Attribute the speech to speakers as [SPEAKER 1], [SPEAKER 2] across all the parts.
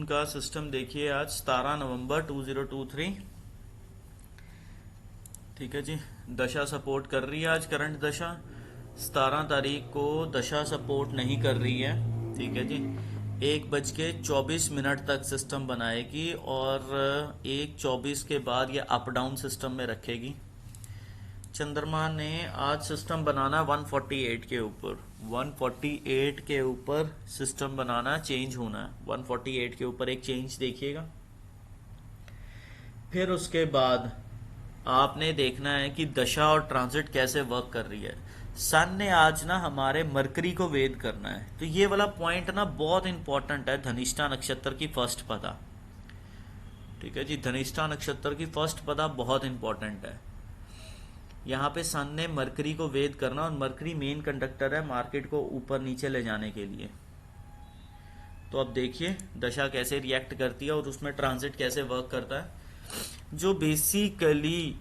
[SPEAKER 1] का सिस्टम देखिए आज 17 नवंबर 2023। ठीक है जी। दशा सपोर्ट कर रही है आज करंट दशा। 17 तारीख को दशा सपोर्ट नहीं कर रही है। ठीक है जी। 1:24 तक सिस्टम बनाएगी और 1:24 के बाद ये अप डाउन सिस्टम में रखेगी। चंद्रमा ने आज सिस्टम बनाना 148 के ऊपर, 148 के ऊपर सिस्टम बनाना, चेंज होना है 148 के ऊपर एक चेंज देखिएगा। फिर उसके बाद आपने देखना है कि दशा और ट्रांजिट कैसे वर्क कर रही है। सन ने आज ना हमारे मरकरी को वेद करना है, तो ये वाला पॉइंट ना बहुत इंपॉर्टेंट है। धनिष्ठा नक्षत्र की फर्स्ट पदा, ठीक है जी, धनिष्ठा नक्षत्र की फर्स्ट पदा बहुत इंपॉर्टेंट है। यहाँ पे सन ने मरकरी को वेद करना, और मरकरी मेन कंडक्टर है मार्केट को ऊपर नीचे ले जाने के लिए। तो अब देखिए दशा कैसे रिएक्ट करती है और उसमें ट्रांजिट कैसे वर्क करता है। जो बेसिकली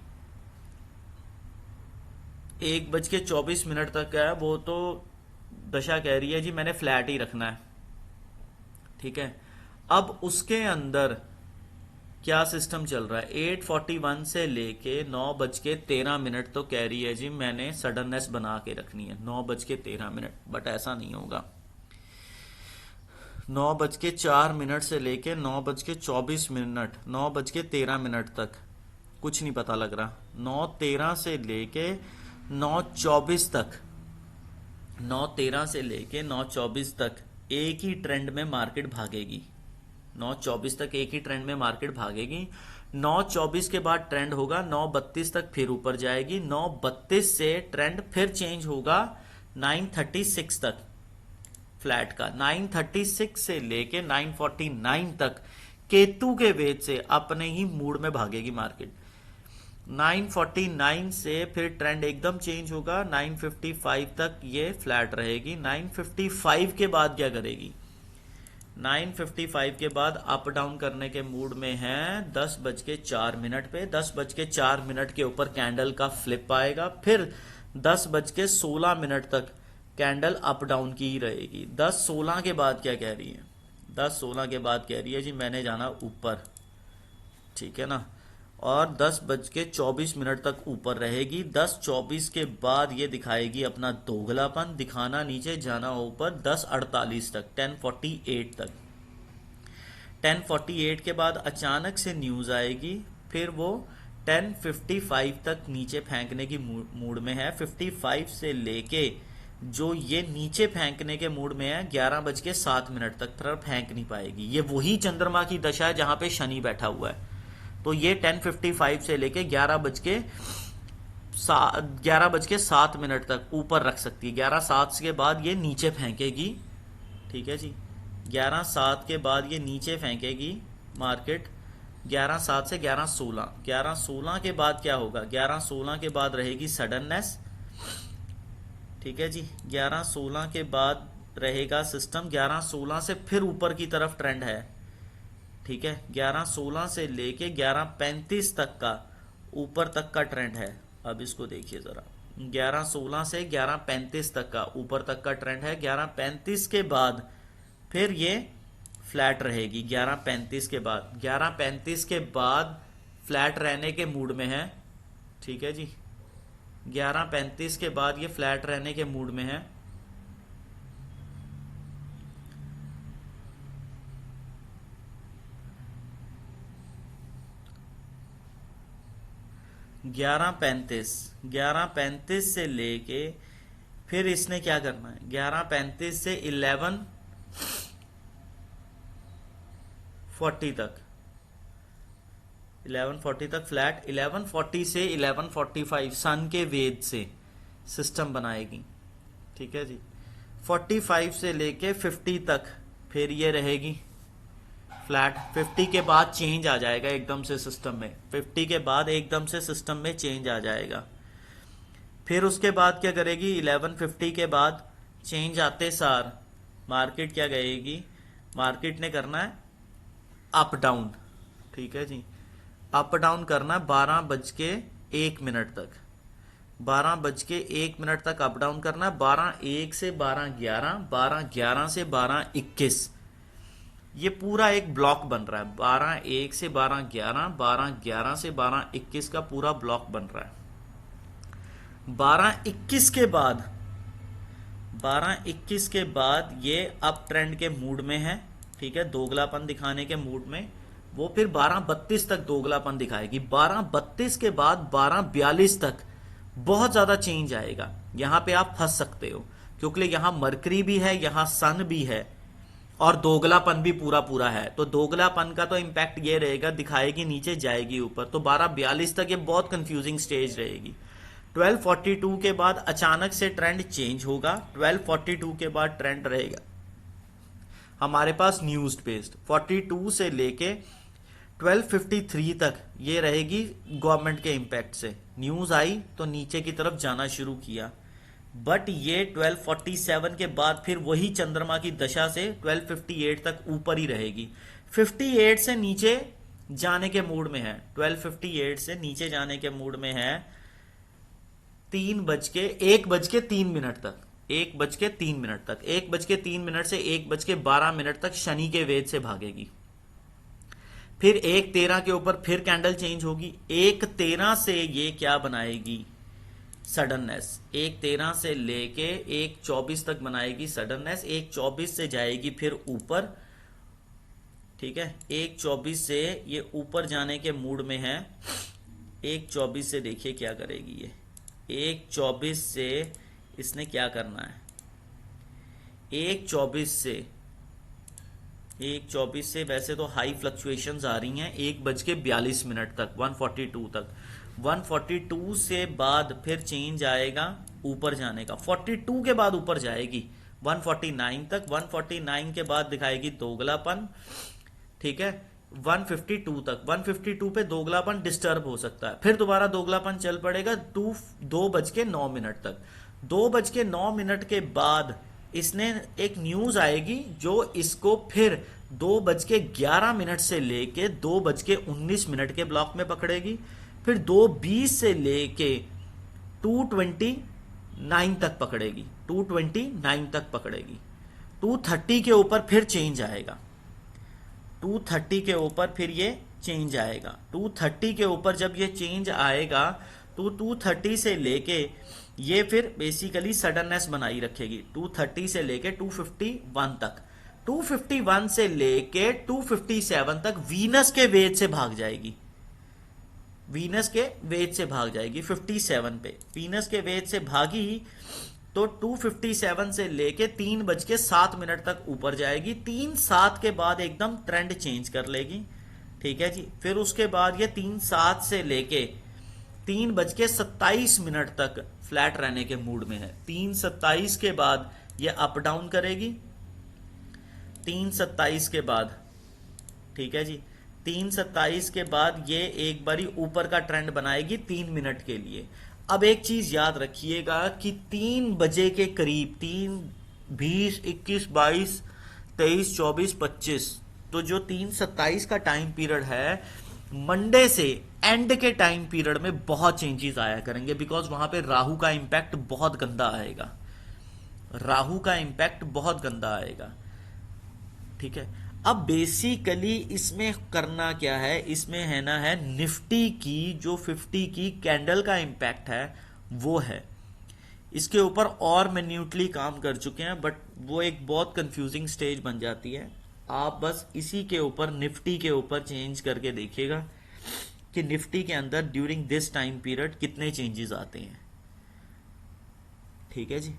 [SPEAKER 1] 1:24 तक है, वो तो दशा कह रही है जी मैंने फ्लैट ही रखना है। ठीक है। अब उसके अंदर क्या सिस्टम चल रहा है, 8:41 से लेके 9:13 तो कह रही है जी मैंने सडननेस बना के रखनी है 9:13, बट ऐसा नहीं होगा। 9:04 से लेके 9:24, 9:13 तक कुछ नहीं पता लग रहा। 9:13 से लेके 9:24 तक, 9:13 से लेके 9:24 तक एक ही ट्रेंड में मार्केट भागेगी। 9:24 तक एक ही ट्रेंड में मार्केट भागेगी। 9:24 के बाद ट्रेंड होगा 9:32 तक, फिर ऊपर जाएगी। 9:32 से ट्रेंड फिर चेंज होगा 9:36 तक फ्लैट का। 9:36 से लेके 9:49 तक केतु के वेद से अपने ही मूड में भागेगी मार्केट। 9:49 से फिर ट्रेंड एकदम चेंज होगा 9:55 तक, ये फ्लैट रहेगी। 9:55 के बाद क्या करेगी, 9:55 के बाद अप डाउन करने के मूड में है 10:04 पे। 10:04 के ऊपर कैंडल का फ्लिप आएगा, फिर 10:16 तक कैंडल अप डाउन की ही रहेगी। 10:16 के बाद क्या कह रही है, 10:16 के बाद कह रही है जी मैंने जाना ऊपर। ठीक है ना, और 10:24 तक ऊपर रहेगी। 10:24 के बाद ये दिखाएगी अपना दोगलापन, दिखाना नीचे, जाना ऊपर 10:48 तक, 10:48 तक। 10:48 के बाद अचानक से न्यूज आएगी, फिर वो 10:55 तक नीचे फेंकने की मूड में है। 55 से लेके जो ये नीचे फेंकने के मूड में है 11:07 तक, फिर फेंक नहीं पाएगी। ये वही चंद्रमा की दशा है जहां पे शनि बैठा हुआ है। तो ये 10:55 से लेके 11:07 तक ऊपर रख सकती है। 11:07 के बाद ये नीचे फेंकेगी। ठीक है जी, 11:07 के बाद ये नीचे फेंकेगी मार्केट। 11:07 से 11:16, 11:16 के बाद क्या होगा, 11:16 के बाद रहेगी सडननेस। ठीक है जी, 11:16 के बाद रहेगा सिस्टम। 11:16 से फिर ऊपर की तरफ ट्रेंड है। ठीक है, 11:16 से लेके 11:35 तक का ऊपर तक का ट्रेंड है। अब इसको देखिए जरा, 11:16 से 11:35 तक का ऊपर तक का ट्रेंड है। 11:35 के बाद फिर ये फ्लैट रहेगी। 11:35 के बाद, 11:35 के बाद फ्लैट रहने के मूड में है। ठीक है जी, 11:35 के बाद ये फ्लैट रहने के मूड में है। ग्यारह पैंतीस से लेके फिर इसने क्या करना है, 11:35 से 11:40 तक, 11:40 तक फ्लैट। 11:40 से 11:45 सन के वेद से सिस्टम बनाएगी। ठीक है जी, 45 से लेके 50 तक फिर ये रहेगी फ्लैट। 50 के बाद चेंज आ जाएगा एकदम से सिस्टम में, 50 के बाद एकदम से सिस्टम में चेंज आ जाएगा। फिर उसके बाद क्या करेगी, 11:50 के बाद चेंज आते सार मार्केट क्या कहेगी, मार्केट ने करना है अप डाउन। ठीक है जी, अप डाउन करना 12:01 तक, 12:01 तक अप डाउन करना। 12:01 से 12:11, 12:11 से 12:21, ये पूरा एक ब्लॉक बन रहा है, 12-1 से 12-11, 12-11 से 12-21 का पूरा ब्लॉक बन रहा है। 12-21 के बाद 12-21 के बाद ये अप ट्रेंड के मूड में है, ठीक है, दोगलापन दिखाने के मूड में। वो फिर 12-32 तक दोगलापन दिखाएगी। 12-32 के बाद 12-42 तक बहुत ज्यादा चेंज आएगा। यहां पे आप फंस सकते हो क्योंकि यहां मरकरी भी है, यहां सन भी है और दोगलापन भी पूरा पूरा है। तो दोगलापन का तो इंपैक्ट ये रहेगा, दिखाएगी नीचे जाएगी ऊपर। तो 12-42 तक ये बहुत कंफ्यूजिंग स्टेज रहेगी। 12-42 के बाद अचानक से ट्रेंड चेंज होगा। 12-42 के बाद ट्रेंड रहेगा हमारे पास न्यूज बेस्ड। 42 से लेके 1253 तक ये रहेगी गवर्नमेंट के इंपैक्ट से। न्यूज आई तो नीचे की तरफ जाना शुरू किया, बट ये 1247 के बाद फिर वही चंद्रमा की दशा से 1258 तक ऊपर ही रहेगी। 58 से नीचे जाने के मूड में है, 1258 से नीचे जाने के मूड में है 1:03 तक, 1:03 तक, 1:03 से 1:12 तक शनि के वेद से भागेगी। फिर 1:13 के ऊपर फिर कैंडल चेंज होगी। 1:13 से ये क्या बनाएगी, सडननेस। 1:13 से लेके 1:24 तक बनाएगी सडननेस। 1:24 से जाएगी फिर ऊपर, ठीक है, 1:24 से ये ऊपर जाने के मूड में है। 1:24 से देखिए क्या करेगी ये। 1:24 से इसने क्या करना है, 1:24 से वैसे तो हाई फ्लक्चुएशंस आ रही हैं 1:42 तक, 142 तक। 142 से बाद फिर चेंज आएगा ऊपर जाने का। 42 के बाद ऊपर जाएगी 149 तक। 149 के बाद दिखाएगी दोगलापन, ठीक है, 152 तक। 152 पे दोगलापन डिस्टर्ब हो सकता है, फिर दोबारा दोगलापन चल पड़ेगा 2:09 तक। 2:09 के बाद इसने एक न्यूज आएगी जो इसको फिर 2:11 से लेके 2:19 के ब्लॉक में पकड़ेगी। फिर 2:20 से लेके 2:29 तक पकड़ेगी, 2:29 तक पकड़ेगी। 2:30 के ऊपर फिर चेंज आएगा, 2:30 के ऊपर फिर ये चेंज आएगा। 2:30 के ऊपर जब ये चेंज आएगा तो 2:30 से लेके ये फिर बेसिकली सडननेस बनाई रखेगी 2:30 से लेके 2:51 तक। 2:51 से लेके 2:57 तक वीनस के वेज से भाग जाएगी, वीनस के वेज से भाग जाएगी 57 पे। वीनस के वेज से भागी तो 2:57 से लेके 3:07 तक ऊपर जाएगी। 3:07 के बाद एकदम ट्रेंड चेंज कर लेगी, ठीक है जी। फिर उसके बाद ये 3:07 से लेके 3:27 तक फ्लैट रहने के मूड में है। 3:27 के बाद ये अप डाउन करेगी, 3:27 के बाद, ठीक है जी। 3:27 के बाद ये एक बारी ऊपर का ट्रेंड बनाएगी 3 मिनट के लिए। अब एक चीज याद रखिएगा कि 3 बजे के करीब 3:20, 21, 22, 23, 24, 25, तो जो 3:27 का टाइम पीरियड है, मंडे से एंड के टाइम पीरियड में बहुत चेंजेस आया करेंगे, बिकॉज वहां पे राहु का इंपैक्ट बहुत गंदा आएगा, राहु का इंपैक्ट बहुत गंदा आएगा, ठीक है। अब बेसिकली इसमें करना क्या है, इसमें है ना, है निफ्टी की जो 50 की कैंडल का इंपैक्ट है वो है। इसके ऊपर और मिन्यूटली काम कर चुके हैं, बट वो एक बहुत कंफ्यूजिंग स्टेज बन जाती है। आप बस इसी के ऊपर, निफ्टी के ऊपर चेंज करके देखिएगा कि निफ्टी के अंदर ड्यूरिंग दिस टाइम पीरियड कितने चेंजेस आते हैं, ठीक है जी।